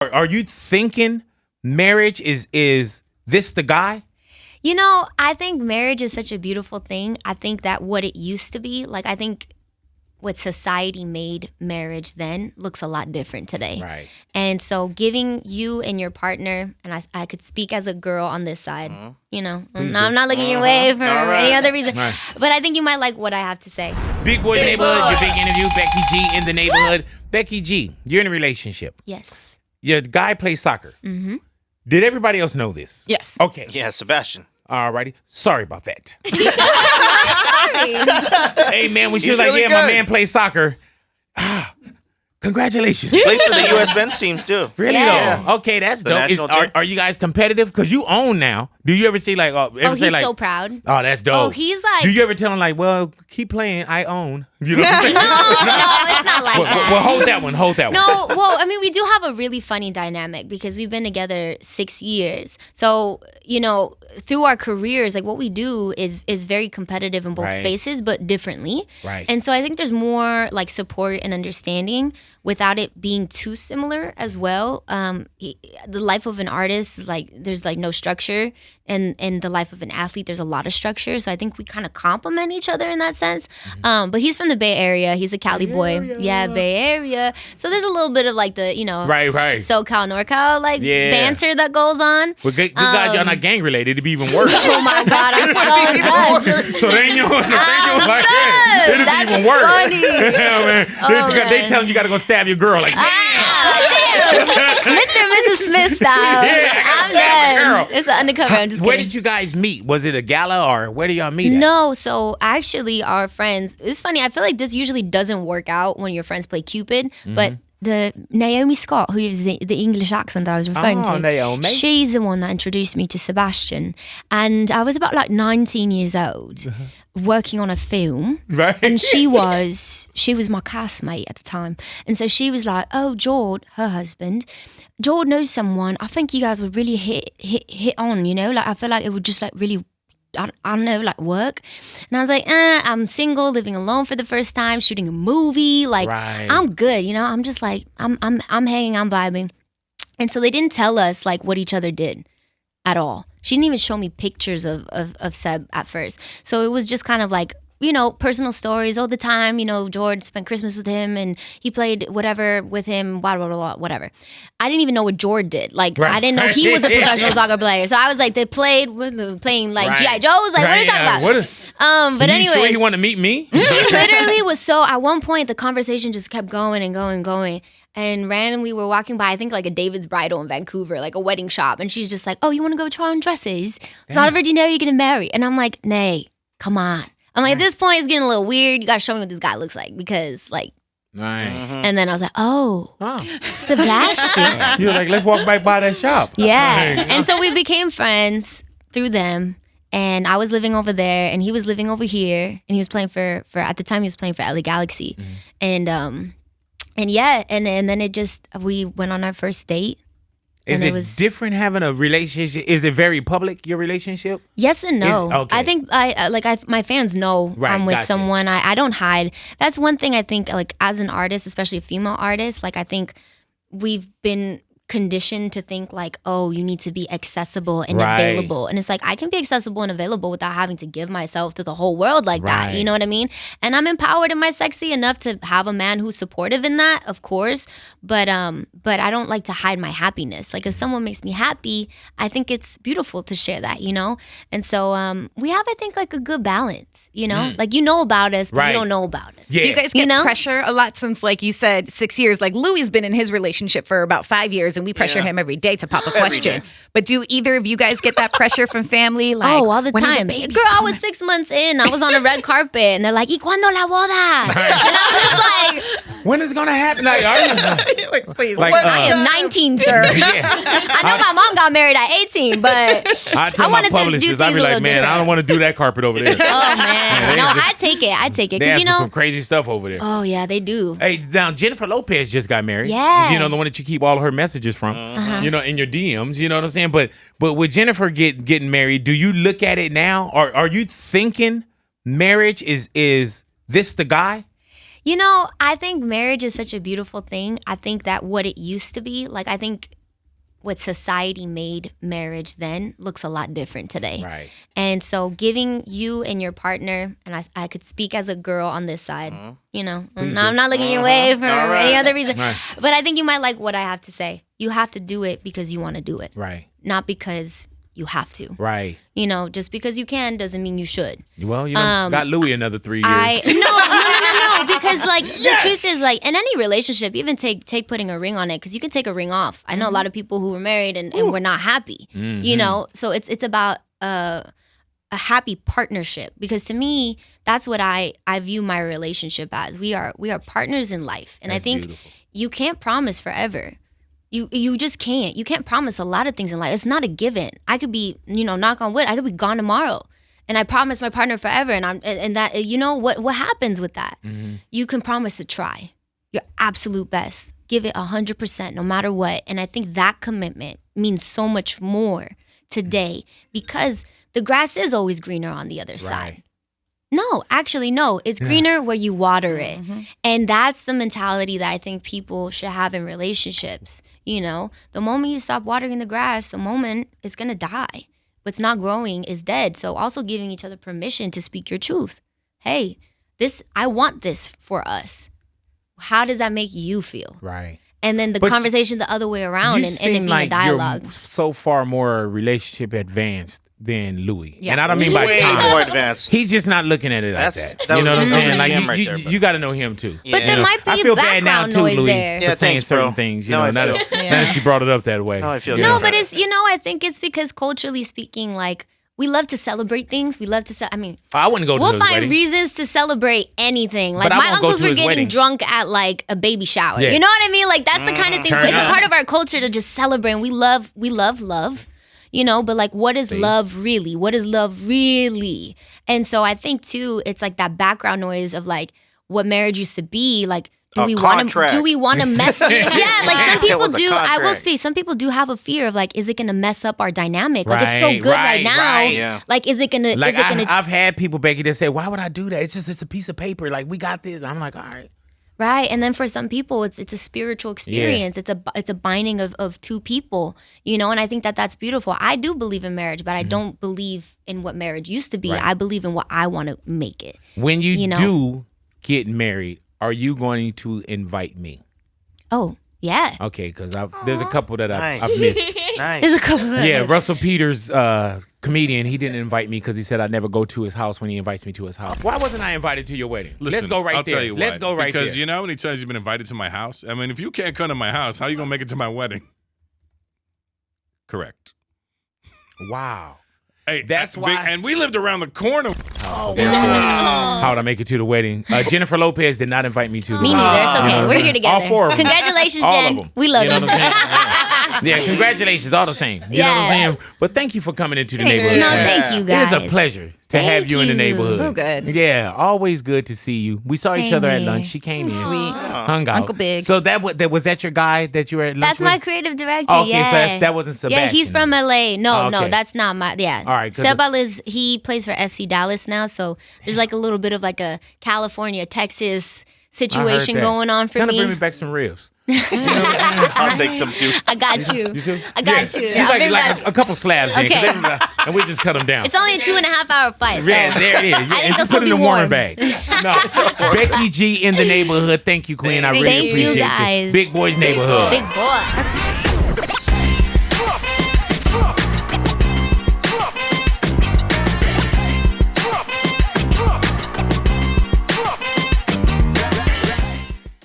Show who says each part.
Speaker 1: Are you thinking marriage is this the guy?
Speaker 2: You know, I think marriage is such a beautiful thing. I think that what it used to be, like I think what society made marriage then looks a lot different today.
Speaker 1: Right.
Speaker 2: And so giving you and your partner, and I could speak as a girl on this side, you know, I'm not looking your way for any other reason, but I think you might like what I have to say.
Speaker 1: Big Boy Neighborhood, your big interview, Becky G in the neighborhood. Becky G, you're in a relationship.
Speaker 2: Yes.
Speaker 1: Your guy plays soccer. Did everybody else know this?
Speaker 3: Yes.
Speaker 1: Okay.
Speaker 4: Yeah, Sebastian.
Speaker 1: Alrighty. Sorry about that.
Speaker 2: Sorry.
Speaker 1: Hey, man, when she
Speaker 4: He's
Speaker 1: was like,
Speaker 4: really
Speaker 1: yeah, my
Speaker 4: good.
Speaker 1: man plays soccer. Congratulations.
Speaker 4: Plays for the U.S. men's teams, too.
Speaker 1: Really
Speaker 2: Yeah.
Speaker 1: though? Okay, that's
Speaker 4: The
Speaker 1: dope.
Speaker 4: national team.
Speaker 1: Are you guys competitive? Because you own now. Do you ever see like,
Speaker 2: He's so proud.
Speaker 1: oh, that's dope.
Speaker 2: Oh, he's like,
Speaker 1: Do you ever tell him like, well, keep playing, I own? You know what I'm saying?
Speaker 2: no, it's not like that.
Speaker 1: Well, hold that one. Hold that one.
Speaker 2: No, well, I mean, we do have a really funny dynamic because we've been together 6 years. So, you know, through our careers, like what we do is very competitive in both
Speaker 1: Right.
Speaker 2: spaces, but differently.
Speaker 1: Right.
Speaker 2: And so I think there's more like support and understanding without it being too similar as well. The life of an artist is like, there's like no structure. And in the life of an athlete, there's a lot of structure. So I think we kind of complement each other in that sense. But he's from the Bay Area. He's a Cali boy. Yeah, Bay Area. So there's a little bit of like the, you know,
Speaker 1: Right.
Speaker 2: SoCal, NorCal, like
Speaker 1: Yeah.
Speaker 2: banter that goes on.
Speaker 1: Well, good God, y'all not gang related. It'd be even worse.
Speaker 2: Oh my God, I'm so done.
Speaker 1: So they ain't you like
Speaker 2: done.
Speaker 1: that. It'd
Speaker 2: That's
Speaker 1: be even worse.
Speaker 2: funny.
Speaker 1: Yeah, man.
Speaker 2: Oh,
Speaker 1: They
Speaker 2: man.
Speaker 1: telling you got to go stab your girl. Like,
Speaker 2: Mr. and Mrs. Smith style.
Speaker 1: Yeah,
Speaker 2: I'm
Speaker 1: stab a
Speaker 2: done.
Speaker 1: girl.
Speaker 2: It's an undercover. I'm just
Speaker 1: where
Speaker 2: kidding.
Speaker 1: did you guys meet? Was it a gala or where do y'all meet at?
Speaker 2: No, so actually our friends, it's funny, I feel like this usually doesn't work out when your friends play Cupid, but the Naomi Scott, who is the English accent that I was referring
Speaker 1: Oh,
Speaker 2: to,
Speaker 1: Naomi.
Speaker 2: she's the one that introduced me to Sebastian. And I was about like 19 years old, working on a film.
Speaker 1: Right.
Speaker 2: And she was my castmate at the time. And so she was like, oh, Jord, her husband, Jord knows someone. I think you guys would really hit on, you know? Like, I feel like it would just like really, I don't know, like work. And I was like, I'm single, living alone for the first time, shooting a movie. Like,
Speaker 1: Right.
Speaker 2: I'm good, you know? I'm just like, I'm hanging, I'm vibing. And so they didn't tell us like what each other did at all. She didn't even show me pictures of Seb at first. So it was just kind of like, you know, personal stories all the time. You know, George spent Christmas with him and he played whatever with him, blah, blah, blah, blah, whatever. I didn't even know what George did. Like,
Speaker 1: Right.
Speaker 2: I didn't know he was a professional soccer player. So I was like, they playing like
Speaker 1: Right.
Speaker 2: G.I. Joe's. Like, what are you talking about? But
Speaker 1: you
Speaker 2: anyways.
Speaker 1: sure he wanted to meet me?
Speaker 2: She literally was so, at one point, the conversation just kept going and going and going. And randomly, we're walking by, I think, like a David's Bridal in Vancouver, like a wedding shop. And she's just like, oh, you want to go try on dresses? So I already know you're getting married. And I'm like, nay, come on. I'm like, at this point, it's getting a little weird. You got to show me what this guy looks like because, like,
Speaker 1: Right.
Speaker 2: and then I was like, oh, Sebastian.
Speaker 1: You were like, let's walk back by that shop.
Speaker 2: Yeah.
Speaker 1: Right.
Speaker 2: And so we became friends through them. And I was living over there and he was living over here. And he was playing for at the time, he was playing for LA Galaxy. And yeah, and then it just, we went on our first date.
Speaker 1: Is
Speaker 2: and
Speaker 1: it
Speaker 2: was
Speaker 1: different having a relationship? Is it very public, your relationship?
Speaker 2: yes and no.
Speaker 1: Okay.
Speaker 2: I think my fans know
Speaker 1: Right,
Speaker 2: I'm with
Speaker 1: gotcha.
Speaker 2: someone. I don't hide. That's one thing I think, like, as an artist, especially a female artist, like, I think we've been conditioned to think like, oh, you need to be accessible and
Speaker 1: Right.
Speaker 2: available. And it's like, I can be accessible and available without having to give myself to the whole world like that.
Speaker 1: Right.
Speaker 2: You know what I mean? And I'm empowered in my sexy enough to have a man who's supportive in that, of course. But I don't like to hide my happiness. Like, if someone makes me happy, I think it's beautiful to share that, you know? And so we have, I think, like a good balance, you know? Like, you know about us, but
Speaker 1: Right.
Speaker 2: you don't know about us.
Speaker 1: Yeah.
Speaker 3: Do you guys
Speaker 2: You
Speaker 3: get
Speaker 2: know?
Speaker 3: pressure a lot since, like you said, 6 years? Like Louis been in his relationship for about 5 years, and we pressure him every day to pop a question.
Speaker 4: day.
Speaker 3: But do either of you guys get that pressure from family? Like,
Speaker 2: Oh, all the
Speaker 3: when are
Speaker 2: time.
Speaker 3: babies
Speaker 2: Girl, I
Speaker 3: coming?
Speaker 2: was 6 months in. I was on a red carpet, and they're like, ¿Y cuándo la boda? And I was like,
Speaker 1: When is it gonna happen? Like, are you,
Speaker 3: Like, please.
Speaker 1: Like,
Speaker 2: I am 19, sir.
Speaker 1: yeah.
Speaker 2: I know my mom got married at 18, but
Speaker 1: I tell
Speaker 2: I
Speaker 1: my
Speaker 2: wanted to do
Speaker 1: publicist, I'd be
Speaker 2: things a
Speaker 1: like,
Speaker 2: little
Speaker 1: man, I
Speaker 2: different.
Speaker 1: don't want to do that carpet over there.
Speaker 2: oh man,
Speaker 1: they-
Speaker 2: no, I take it.
Speaker 1: They
Speaker 2: Because
Speaker 1: ask
Speaker 2: you
Speaker 1: for
Speaker 2: know,
Speaker 1: some crazy stuff over there.
Speaker 2: oh yeah, they do.
Speaker 1: Hey, now Jennifer Lopez just got married.
Speaker 2: Yeah.
Speaker 1: You know, the one that you keep all of her messages from. You know, in your DMs. You know what I'm saying? But with Jennifer getting married, do you look at it now, or are you thinking marriage is this the guy?
Speaker 2: You know, I think marriage is such a beautiful thing. I think that what it used to be, like I think what society made marriage then looks a lot different today.
Speaker 1: Right.
Speaker 2: And so giving you and your partner, and I could speak as a girl on this side, you know, I'm not looking your way for any other reason.
Speaker 1: Right.
Speaker 2: But I think you might like what I have to say. You have to do it because you want to do it.
Speaker 1: Right.
Speaker 2: Not because you have to.
Speaker 1: Right.
Speaker 2: You know, just because you can doesn't mean you should.
Speaker 1: Well, you know, got Louis another 3 years.
Speaker 2: No, because like the truth is like in any relationship, even take putting a ring on it, because you can take a ring off. I know a lot of people who were married and were not happy. You know, so it's about a happy partnership, because to me that's what I view my relationship as. We are partners in life, and
Speaker 1: That's
Speaker 2: I think
Speaker 1: beautiful.
Speaker 2: you can't promise forever. You just can't. You can't promise a lot of things in life. It's not a given. I could be, you know, knock on wood, I could be gone tomorrow, and I promise my partner forever, and that, you know, what happens with that? You can promise to try your absolute best, give it 100% no matter what, and I think that commitment means so much more today, because the grass is always greener on the other side. No, actually, no. It's greener where you water it. And that's the mentality that I think people should have in relationships. You know, the moment you stop watering the grass, the moment it's going to die. What's not growing is dead. So also giving each other permission to speak your truth. Hey, I want this for us. How does that make you feel?
Speaker 1: Right.
Speaker 2: And then the
Speaker 1: But
Speaker 2: conversation the other way around,
Speaker 1: You
Speaker 2: and it
Speaker 1: seem
Speaker 2: being
Speaker 1: like
Speaker 2: a dialogue.
Speaker 1: you're so far more relationship advanced than Louis.
Speaker 3: Yeah.
Speaker 1: And I don't mean by
Speaker 4: Way
Speaker 1: time.
Speaker 4: more advanced.
Speaker 1: He's just not looking at it like
Speaker 4: That's-
Speaker 1: that.
Speaker 4: that
Speaker 1: You
Speaker 4: was
Speaker 1: know what I'm
Speaker 4: the
Speaker 1: saying? Like
Speaker 4: gym right there, but-
Speaker 1: you got to know him too.
Speaker 2: But there might be
Speaker 1: I feel bad now
Speaker 2: background
Speaker 1: too,
Speaker 2: noise
Speaker 1: Louis,
Speaker 2: there.
Speaker 1: for
Speaker 4: Yeah,
Speaker 1: saying
Speaker 4: thanks,
Speaker 1: certain
Speaker 4: bro.
Speaker 1: things. You
Speaker 4: No,
Speaker 1: know,
Speaker 4: I
Speaker 1: now
Speaker 4: feel-
Speaker 1: that, now that she brought it up that way.
Speaker 4: No, I feel
Speaker 1: You
Speaker 4: good.
Speaker 1: know?
Speaker 2: No, but it's, you know, I think it's because culturally speaking, like, we love to celebrate things. We love to, I mean,
Speaker 1: I wouldn't go to
Speaker 2: we'll
Speaker 1: his
Speaker 2: find
Speaker 1: wedding.
Speaker 2: reasons to celebrate anything. Like,
Speaker 1: But I
Speaker 2: my
Speaker 1: won't go
Speaker 2: uncles
Speaker 1: to
Speaker 2: were
Speaker 1: his
Speaker 2: getting
Speaker 1: wedding.
Speaker 2: drunk at, like, a baby shower.
Speaker 1: Yeah.
Speaker 2: You know what I mean? Like, that's the kind of thing.
Speaker 1: Turn
Speaker 2: It's a
Speaker 1: up.
Speaker 2: part of our culture to just celebrate. And we love love. You know, but like, what is love really? What is love really? And so I think too, it's like that background noise of like what marriage used to be. Like, do
Speaker 4: A
Speaker 2: we want to?
Speaker 4: contract.
Speaker 2: Do we want to mess? Yeah, like some
Speaker 4: It
Speaker 2: people
Speaker 4: was a
Speaker 2: do. I will
Speaker 4: contract.
Speaker 2: speak. Some people do have a fear of like, is it going to mess up our dynamic? Like, it's so
Speaker 1: Right,
Speaker 2: good right,
Speaker 1: right,
Speaker 2: now.
Speaker 1: right.
Speaker 4: Yeah.
Speaker 2: Like, is it gonna?
Speaker 1: Like
Speaker 2: is it gonna?
Speaker 1: I've had people, Becky, that say, "Why would I do that? It's a piece of paper. Like we got this." I'm like, all right.
Speaker 2: Right, and then for some people, it's a spiritual experience. It's a binding of two people, you know. And I think that that's beautiful. I do believe in marriage, but I don't believe in what marriage used to be.
Speaker 1: Right.
Speaker 2: I believe in what I want to make it.
Speaker 1: When you
Speaker 2: know?
Speaker 1: do get married, are you going to invite me?
Speaker 2: Oh yeah,
Speaker 1: Okay, because there's a couple that
Speaker 4: Nice.
Speaker 1: I've missed.
Speaker 4: Nice.
Speaker 2: there's a couple of
Speaker 1: Yeah, Russell Peters, comedian, he didn't invite me because he said I'd never go to his house when he invites me to his house. Why wasn't I invited to your wedding? Let's
Speaker 5: Listen,
Speaker 1: go right
Speaker 5: I'll
Speaker 1: there.
Speaker 5: Tell you
Speaker 1: Let's
Speaker 5: why.
Speaker 1: go right
Speaker 5: because
Speaker 1: there.
Speaker 5: you know how many times you've been invited to my house? I mean, if you can't come to my house, how you gonna make it to my wedding? Correct.
Speaker 1: Wow.
Speaker 5: Hey,
Speaker 1: That's why-
Speaker 5: And we lived around the corner.
Speaker 1: So therefore, how would I make it to the wedding? Jennifer Lopez did not invite me to the
Speaker 2: Me
Speaker 1: wedding.
Speaker 2: neither. It's okay. We're here together.
Speaker 1: All four of them.
Speaker 2: Congratulations,
Speaker 1: All
Speaker 2: Jen.
Speaker 1: of them.
Speaker 2: We love you.
Speaker 1: know what I'm saying? Yeah, congratulations, all the same. You know what I'm
Speaker 2: Yeah.
Speaker 1: saying? But thank you for coming into the neighborhood.
Speaker 2: No,
Speaker 1: man.
Speaker 2: thank you
Speaker 1: It
Speaker 2: guys.
Speaker 1: is a pleasure to
Speaker 2: Thank
Speaker 1: have you in the
Speaker 2: you.
Speaker 1: neighborhood.
Speaker 3: So good.
Speaker 1: Yeah, always good to see you. We saw each
Speaker 2: Same
Speaker 1: other at
Speaker 2: here.
Speaker 1: lunch. She came in.
Speaker 3: Sweet.
Speaker 1: Hung out.
Speaker 3: Uncle Big.
Speaker 1: So was that your guy that you were at lunch
Speaker 2: That's
Speaker 1: with?
Speaker 2: my creative director.
Speaker 1: Oh, okay,
Speaker 2: yeah.
Speaker 1: so that wasn't Sebastian.
Speaker 2: Yeah, he's from LA. No,
Speaker 1: Oh,
Speaker 2: no,
Speaker 1: okay.
Speaker 2: that's not my. Yeah.
Speaker 1: All right, 'cause
Speaker 2: Seba he plays for FC Dallas now, so there's like a little bit of like a California, Texas situation going on for
Speaker 1: Kind of
Speaker 2: me.
Speaker 1: bring me back some ribs.
Speaker 4: I'll take some too.
Speaker 2: I got you.
Speaker 1: You too?
Speaker 2: I got you.
Speaker 1: He's
Speaker 2: I'll
Speaker 1: like,
Speaker 2: bring
Speaker 1: like
Speaker 2: back-
Speaker 1: a couple slabs in, 'cause
Speaker 2: Okay.
Speaker 1: they- and we just cut them down.
Speaker 2: It's only a 2.5 hour fight. So.
Speaker 1: Yeah, there it is. Yeah,
Speaker 2: think
Speaker 1: and just
Speaker 2: this will
Speaker 1: put it in
Speaker 2: be
Speaker 1: a warmer
Speaker 2: warm.
Speaker 1: bag. No, Becky G in the neighborhood. Thank you, Queen. I really
Speaker 2: Thank you,
Speaker 1: appreciate
Speaker 2: guys.
Speaker 1: Big Boy's neighborhood.
Speaker 2: Big boy.